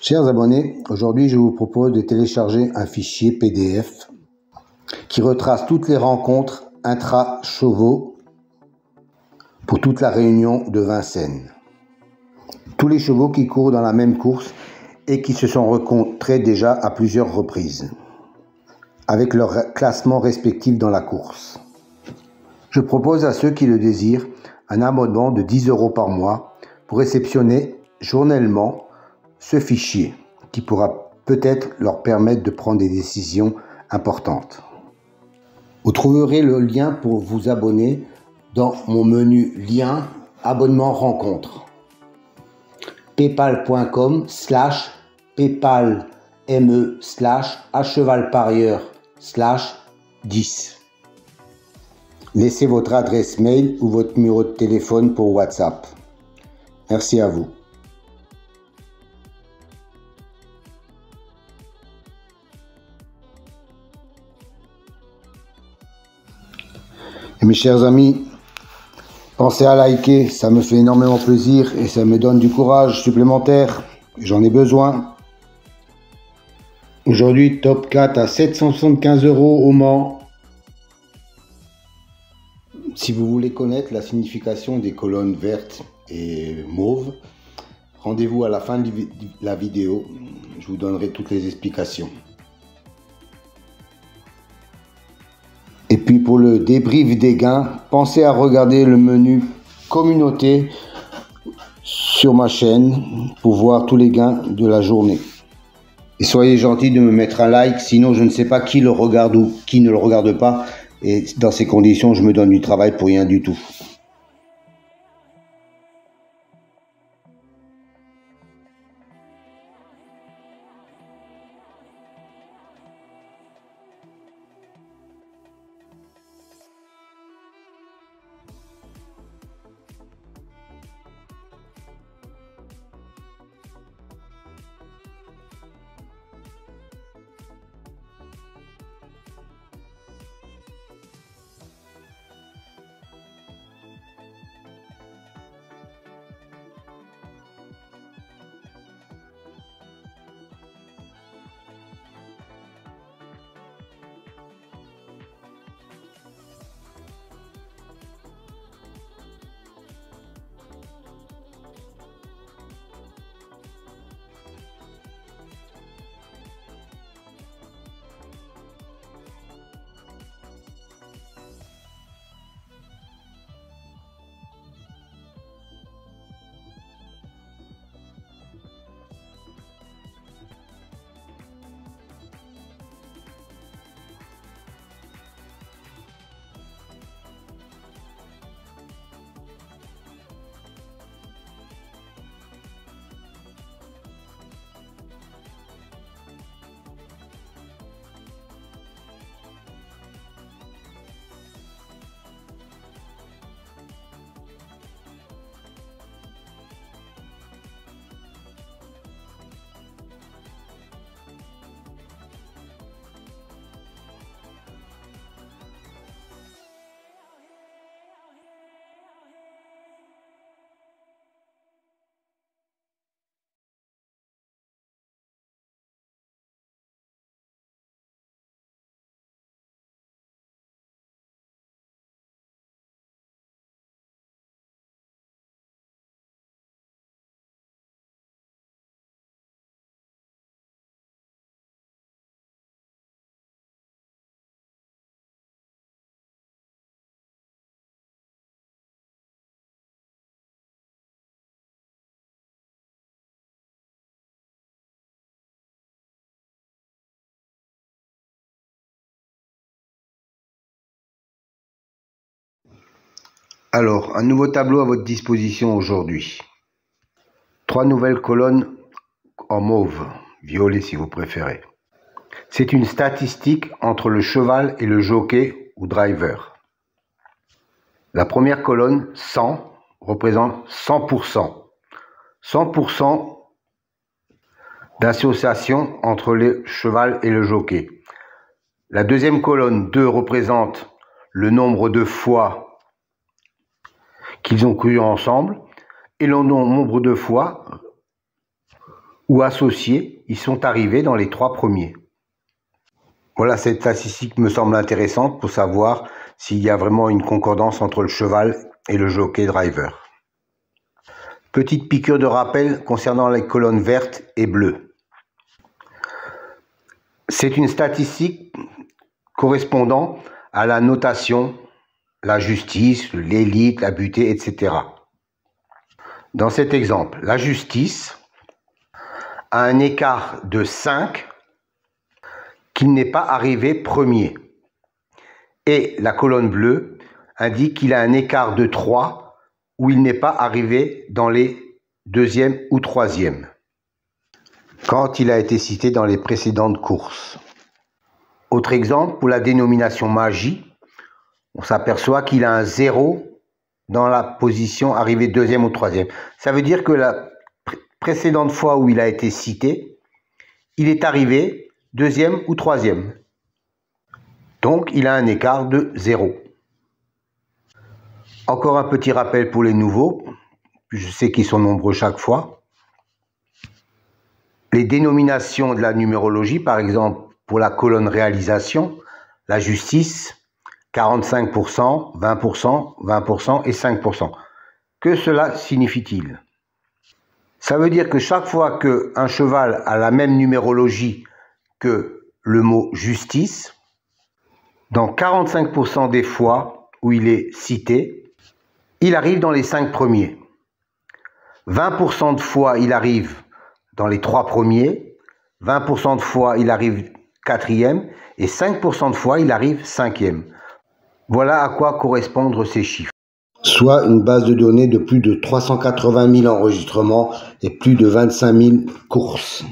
Chers abonnés, aujourd'hui je vous propose de télécharger un fichier PDF qui retrace toutes les rencontres intra-chevaux pour toute la réunion de Vincennes. Tous les chevaux qui courent dans la même course et qui se sont rencontrés déjà à plusieurs reprises, avec leur classement respectif dans la course. Je propose à ceux qui le désirent un abonnement de 10 € par mois pour réceptionner journellement ce fichier qui pourra peut-être leur permettre de prendre des décisions importantes. Vous trouverez le lien pour vous abonner dans mon menu lien abonnement rencontre. paypal.com/paypal.me/achevalparieur/10. Laissez votre adresse mail ou votre numéro de téléphone pour WhatsApp. Merci à vous. Et mes chers amis, pensez à liker, ça me fait énormément plaisir et ça me donne du courage supplémentaire. J'en ai besoin. Aujourd'hui, top 4 à 775 € au Mans. Si vous voulez connaître la signification des colonnes vertes et mauves, rendez-vous à la fin de la vidéo. Je vous donnerai toutes les explications. Et puis pour le débrief des gains, pensez à regarder le menu communauté sur ma chaîne pour voir tous les gains de la journée. Et soyez gentils de me mettre un like, sinon je ne sais pas qui le regarde ou qui ne le regarde pas. Et dans ces conditions, je me donne du travail pour rien du tout. Alors, un nouveau tableau à votre disposition aujourd'hui. 3 nouvelles colonnes en mauve, violet si vous préférez. C'est une statistique entre le cheval et le jockey ou driver. La première colonne, 100, représente 100%. 100% d'association entre le cheval et le jockey. La deuxième colonne, 2, représente le nombre de fois qu'ils ont couru ensemble, et le nombre de fois ou associés, ils sont arrivés dans les 3 premiers. Voilà, cette statistique me semble intéressante pour savoir s'il y a vraiment une concordance entre le cheval et le jockey driver. Petite piqûre de rappel concernant les colonnes vertes et bleues. C'est une statistique correspondant à la notation, la justice, l'élite, la butée, etc. Dans cet exemple, la justice a un écart de 5 qu'il n'est pas arrivé premier. Et la colonne bleue indique qu'il a un écart de 3 où il n'est pas arrivé dans les 2e ou 3e, quand il a été cité dans les précédentes courses. Autre exemple, pour la dénomination magie, on s'aperçoit qu'il a un 0 dans la position arrivée 2e ou 3e. Ça veut dire que la précédente fois où il a été cité, il est arrivé 2e ou 3e. Donc, il a un écart de 0. Encore un petit rappel pour les nouveaux. Je sais qu'ils sont nombreux chaque fois. Les dénominations de la numérologie, par exemple, pour la colonne réalisation, la justice, 45%, 20%, 20% et 5%. Que cela signifie-t-il? Ça veut dire que chaque fois qu'un cheval a la même numérologie que le mot justice, dans 45% des fois où il est cité, il arrive dans les 5 premiers. 20% de fois, il arrive dans les 3 premiers. 20% de fois, il arrive 4e. Et 5% de fois, il arrive 5e. Voilà à quoi correspondent ces chiffres. Soit une base de données de plus de 380 000 enregistrements et plus de 25 000 courses.